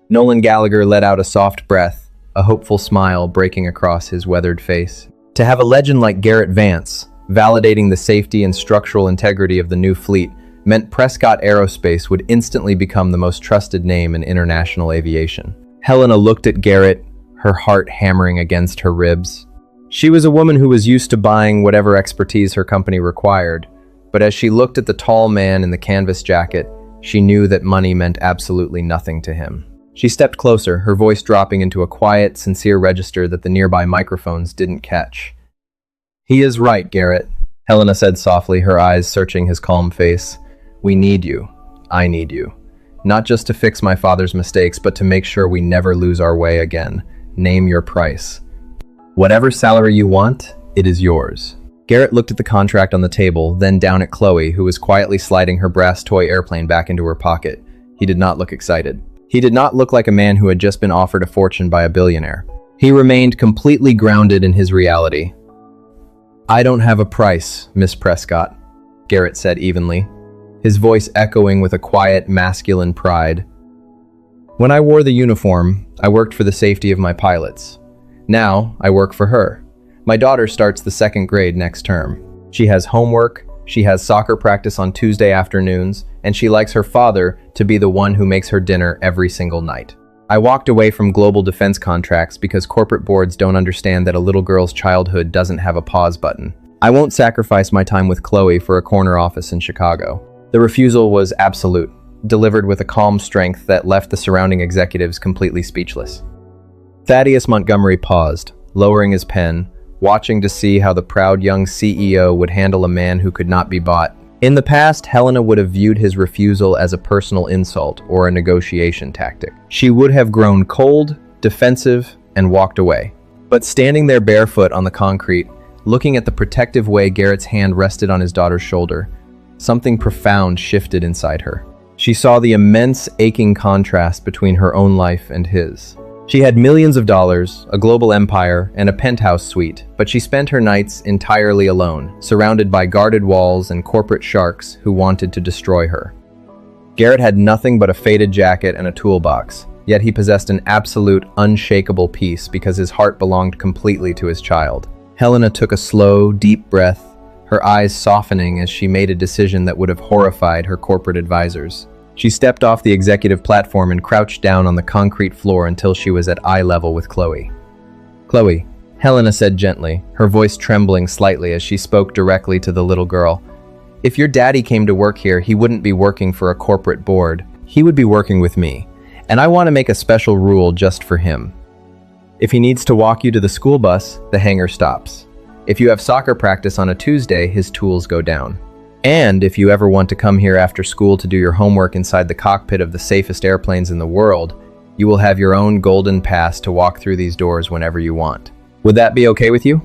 Nolan Gallagher let out a soft breath, a hopeful smile breaking across his weathered face. To have a legend like Garrett Vance, validating the safety and structural integrity of the new fleet, meant Prescott Aerospace would instantly become the most trusted name in international aviation. Helena looked at Garrett, her heart hammering against her ribs. She was a woman who was used to buying whatever expertise her company required, but as she looked at the tall man in the canvas jacket, she knew that money meant absolutely nothing to him. She stepped closer, her voice dropping into a quiet, sincere register that the nearby microphones didn't catch. "He is right, Garrett," Helena said softly, her eyes searching his calm face. "We need you. I need you. Not just to fix my father's mistakes, but to make sure we never lose our way again. Name your price. Whatever salary you want, it is yours." Garrett looked at the contract on the table, then down at Chloe, who was quietly sliding her brass toy airplane back into her pocket. He did not look excited. He did not look like a man who had just been offered a fortune by a billionaire. He remained completely grounded in his reality. "I don't have a price, Miss Prescott," Garrett said evenly, his voice echoing with a quiet, masculine pride. "When I wore the uniform, I worked for the safety of my pilots. Now, I work for her. My daughter starts the second grade next term. She has homework, she has soccer practice on Tuesday afternoons, and she likes her father to be the one who makes her dinner every single night. I walked away from global defense contracts because corporate boards don't understand that a little girl's childhood doesn't have a pause button. I won't sacrifice my time with Chloe for a corner office in Chicago." The refusal was absolute, delivered with a calm strength that left the surrounding executives completely speechless. Thaddeus Montgomery paused, lowering his pen, watching to see how the proud young CEO would handle a man who could not be bought. In the past, Helena would have viewed his refusal as a personal insult or a negotiation tactic. She would have grown cold, defensive, and walked away. But standing there barefoot on the concrete, looking at the protective way Garrett's hand rested on his daughter's shoulder, something profound shifted inside her. She saw the immense, aching contrast between her own life and his. She had millions of dollars, a global empire, and a penthouse suite, but she spent her nights entirely alone, surrounded by guarded walls and corporate sharks who wanted to destroy her. Garrett had nothing but a faded jacket and a toolbox, yet he possessed an absolute, unshakable peace because his heart belonged completely to his child. Helena took a slow, deep breath, her eyes softening as she made a decision that would have horrified her corporate advisors. She stepped off the executive platform and crouched down on the concrete floor until she was at eye level with Chloe. "Chloe," Helena said gently, her voice trembling slightly as she spoke directly to the little girl. "If your daddy came to work here, he wouldn't be working for a corporate board. He would be working with me. And I want to make a special rule just for him. If he needs to walk you to the school bus, the hangar stops. If you have soccer practice on a Tuesday, his tools go down. And if you ever want to come here after school to do your homework inside the cockpit of the safest airplanes in the world, you will have your own golden pass to walk through these doors whenever you want. Would that be okay with you?"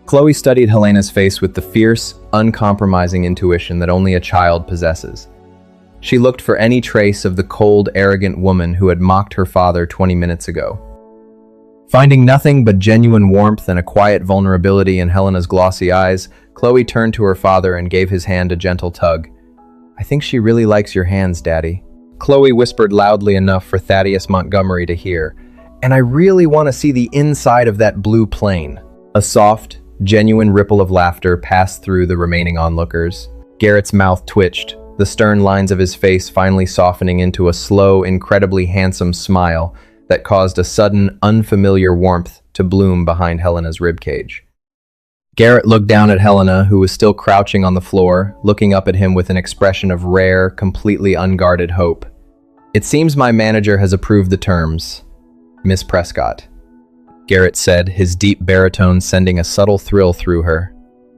Chloe studied Helena's face with the fierce, uncompromising intuition that only a child possesses. She looked for any trace of the cold, arrogant woman who had mocked her father 20 minutes ago. Finding nothing but genuine warmth and a quiet vulnerability in Helena's glossy eyes, Chloe turned to her father and gave his hand a gentle tug. "I think she really likes your hands, Daddy." Chloe whispered loudly enough for Thaddeus Montgomery to hear, "And I really want to see the inside of that blue plane." A soft, genuine ripple of laughter passed through the remaining onlookers. Garrett's mouth twitched, the stern lines of his face finally softening into a slow, incredibly handsome smile that caused a sudden, unfamiliar warmth to bloom behind Helena's ribcage. Garrett looked down at Helena, who was still crouching on the floor, looking up at him with an expression of rare, completely unguarded hope. "It seems my manager has approved the terms, Miss Prescott," Garrett said, his deep baritone sending a subtle thrill through her.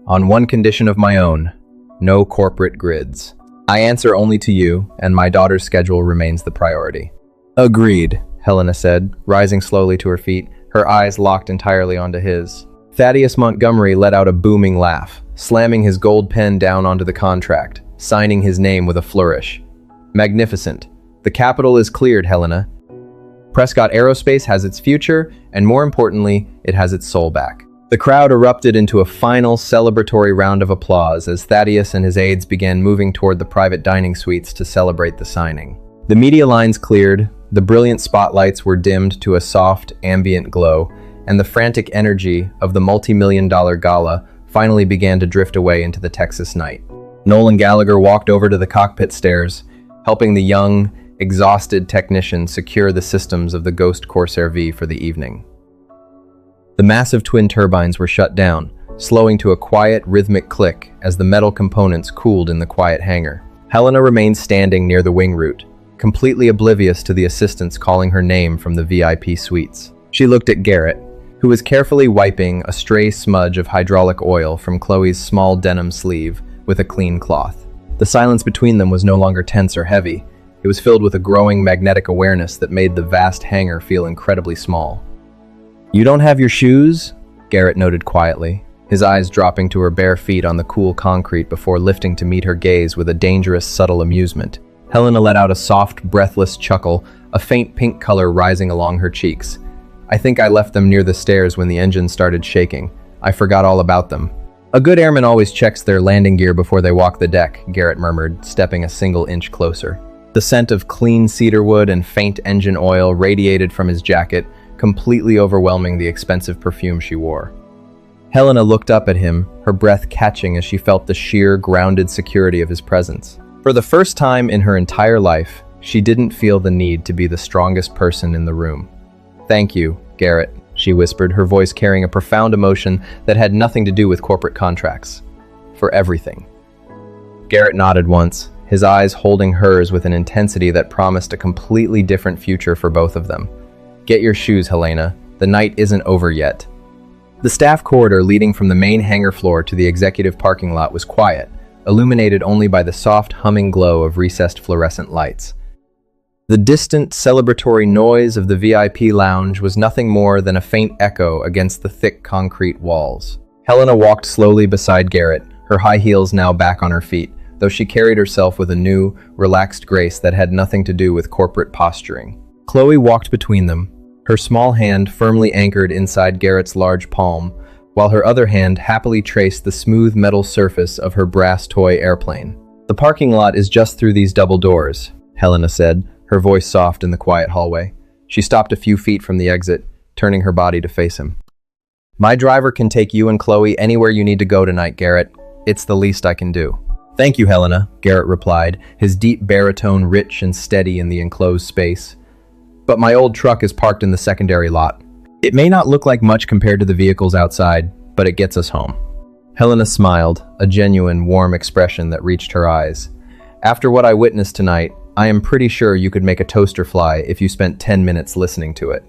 "On one condition of my own, no corporate grids. I answer only to you, and my daughter's schedule remains the priority." "Agreed," Helena said, rising slowly to her feet, her eyes locked entirely onto his. Thaddeus Montgomery let out a booming laugh, slamming his gold pen down onto the contract, signing his name with a flourish. "Magnificent. The capital is cleared, Helena. Prescott Aerospace has its future, and more importantly, it has its soul back." The crowd erupted into a final celebratory round of applause as Thaddeus and his aides began moving toward the private dining suites to celebrate the signing. The media lines cleared, the brilliant spotlights were dimmed to a soft, ambient glow, and the frantic energy of the multi-million-dollar gala finally began to drift away into the Texas night. Nolan Gallagher walked over to the cockpit stairs, helping the young, exhausted technician secure the systems of the Ghost Corsair V for the evening. The massive twin turbines were shut down, slowing to a quiet, rhythmic click as the metal components cooled in the quiet hangar. Helena remained standing near the wing root, completely oblivious to the assistants calling her name from the VIP suites. She looked at Garrett, who was carefully wiping a stray smudge of hydraulic oil from Chloe's small denim sleeve with a clean cloth. The silence between them was no longer tense or heavy. It was filled with a growing magnetic awareness that made the vast hangar feel incredibly small. "You don't have your shoes?" Garrett noted quietly, his eyes dropping to her bare feet on the cool concrete before lifting to meet her gaze with a dangerous, subtle amusement. Helena let out a soft, breathless chuckle, a faint pink color rising along her cheeks. "I think I left them near the stairs when the engine started shaking. I forgot all about them." "A good airman always checks their landing gear before they walk the deck," Garrett murmured, stepping a single inch closer. The scent of clean cedarwood and faint engine oil radiated from his jacket, completely overwhelming the expensive perfume she wore. Helena looked up at him, her breath catching as she felt the sheer, grounded security of his presence. For the first time in her entire life, she didn't feel the need to be the strongest person in the room. "Thank you, Garrett," she whispered, her voice carrying a profound emotion that had nothing to do with corporate contracts. "For everything." Garrett nodded once, his eyes holding hers with an intensity that promised a completely different future for both of them. "Get your shoes, Helena. The night isn't over yet." The staff corridor leading from the main hangar floor to the executive parking lot was quiet, illuminated only by the soft humming glow of recessed fluorescent lights. The distant, celebratory noise of the VIP lounge was nothing more than a faint echo against the thick concrete walls. Helena walked slowly beside Garrett, her high heels now back on her feet, though she carried herself with a new, relaxed grace that had nothing to do with corporate posturing. Chloe walked between them, her small hand firmly anchored inside Garrett's large palm, while her other hand happily traced the smooth metal surface of her brass toy airplane. "The parking lot is just through these double doors," Helena said, her voice soft in the quiet hallway. She stopped a few feet from the exit, turning her body to face him. "My driver can take you and Chloe anywhere you need to go tonight, Garrett. It's the least I can do." "Thank you, Helena," Garrett replied, his deep baritone rich and steady in the enclosed space. "But my old truck is parked in the secondary lot. It may not look like much compared to the vehicles outside, but it gets us home." Helena smiled, a genuine, warm expression that reached her eyes. "After what I witnessed tonight, I am pretty sure you could make a toaster fly if you spent 10 minutes listening to it."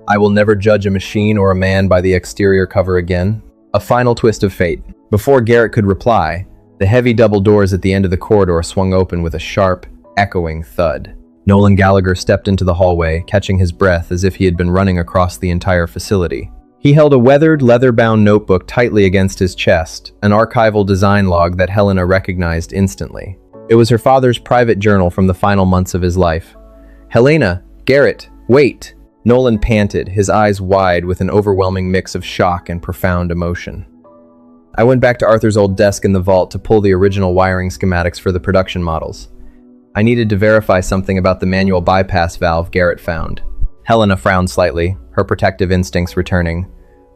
"I will never judge a machine or a man by the exterior cover again." A final twist of fate. Before Garrett could reply, the heavy double doors at the end of the corridor swung open with a sharp, echoing thud. Nolan Gallagher stepped into the hallway, catching his breath as if he had been running across the entire facility. He held a weathered, leather-bound notebook tightly against his chest, an archival design log that Helena recognized instantly. It was her father's private journal from the final months of his life. "Helena, Garrett, wait!" Nolan panted, his eyes wide with an overwhelming mix of shock and profound emotion. I went back to Arthur's old desk in the vault to pull the original wiring schematics for the production models. I needed to verify something about the manual bypass valve Garrett found. Helena frowned slightly, her protective instincts returning.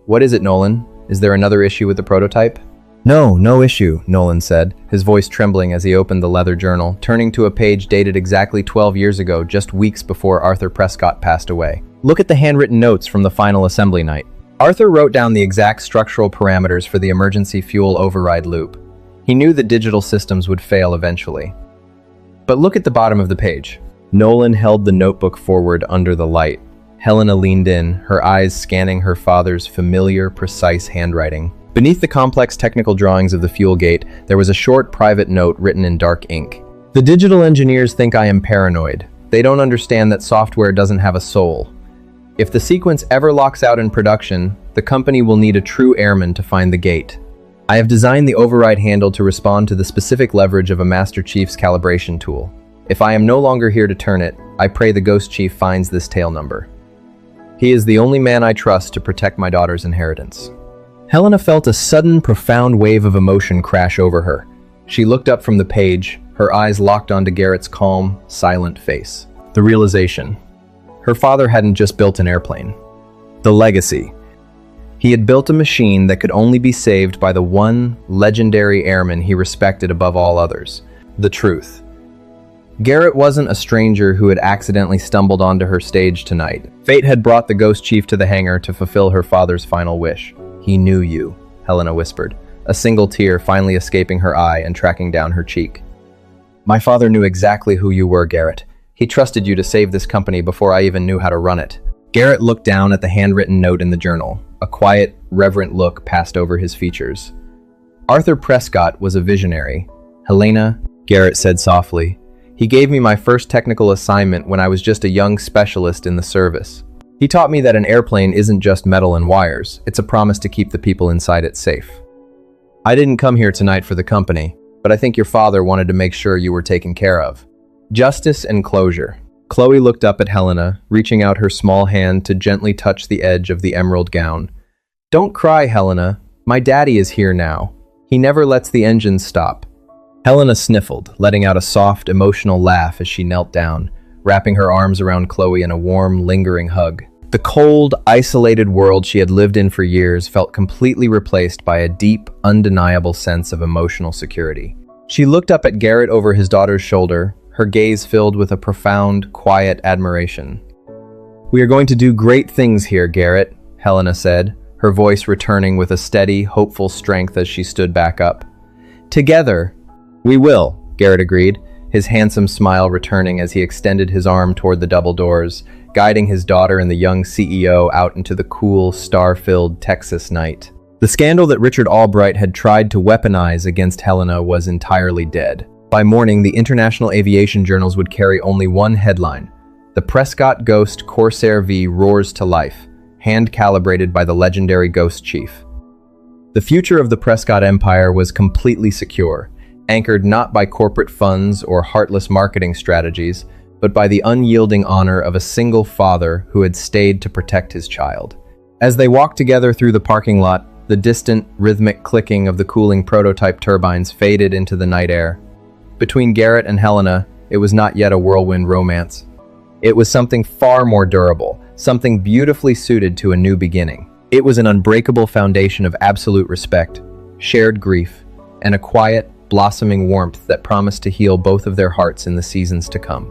"What is it, Nolan? Is there another issue with the prototype?" No issue, Nolan said, his voice trembling as he opened the leather journal, turning to a page dated exactly 12 years ago, just weeks before Arthur Prescott passed away. Look at the handwritten notes from the final assembly night. Arthur wrote down the exact structural parameters for the emergency fuel override loop. He knew the digital systems would fail eventually. But look at the bottom of the page. Nolan held the notebook forward under the light. Helena leaned in, her eyes scanning her father's familiar, precise handwriting. Beneath the complex technical drawings of the fuel gate, there was a short private note written in dark ink. "The digital engineers think I am paranoid. They don't understand that software doesn't have a soul. If the sequence ever locks out in production, the company will need a true airman to find the gate. I have designed the override handle to respond to the specific leverage of a Master Chief's calibration tool. If I am no longer here to turn it, I pray the Ghost Chief finds this tail number. He is the only man I trust to protect my daughter's inheritance." Helena felt a sudden, profound wave of emotion crash over her. She looked up from the page, her eyes locked onto Garrett's calm, silent face. The realization. Her father hadn't just built an airplane. The legacy. He had built a machine that could only be saved by the one legendary airman he respected above all others. The truth. Garrett wasn't a stranger who had accidentally stumbled onto her stage tonight. Fate had brought the Ghost Chief to the hangar to fulfill her father's final wish. "He knew you," Helena whispered, a single tear finally escaping her eye and tracking down her cheek. "My father knew exactly who you were, Garrett. He trusted you to save this company before I even knew how to run it." Garrett looked down at the handwritten note in the journal. A quiet, reverent look passed over his features. "Arthur Prescott was a visionary. Helena," Garrett said softly, "he gave me my first technical assignment when I was just a young specialist in the service. He taught me that an airplane isn't just metal and wires, it's a promise to keep the people inside it safe. I didn't come here tonight for the company, but I think your father wanted to make sure you were taken care of. Justice and closure." Chloe looked up at Helena, reaching out her small hand to gently touch the edge of the emerald gown. "Don't cry, Helena. My daddy is here now. He never lets the engines stop." Helena sniffled, letting out a soft, emotional laugh as she knelt down, wrapping her arms around Chloe in a warm, lingering hug. The cold, isolated world she had lived in for years felt completely replaced by a deep, undeniable sense of emotional security. She looked up at Garrett over his daughter's shoulder, her gaze filled with a profound, quiet admiration. "We are going to do great things here, Garrett," Helena said, her voice returning with a steady, hopeful strength as she stood back up. "Together, we will," Garrett agreed, his handsome smile returning as he extended his arm toward the double doors, guiding his daughter and the young CEO out into the cool, star-filled Texas night. The scandal that Richard Albright had tried to weaponize against Helena was entirely dead. By morning, the international aviation journals would carry only one headline: "The Prescott Ghost Corsair V roars to life, hand-calibrated by the legendary Ghost Chief." The future of the Prescott Empire was completely secure, anchored not by corporate funds or heartless marketing strategies, but by the unyielding honor of a single father who had stayed to protect his child. As they walked together through the parking lot, the distant, rhythmic clicking of the cooling prototype turbines faded into the night air. Between Garrett and Helena, it was not yet a whirlwind romance. It was something far more durable, something beautifully suited to a new beginning. It was an unbreakable foundation of absolute respect, shared grief, and a quiet, blossoming warmth that promised to heal both of their hearts in the seasons to come.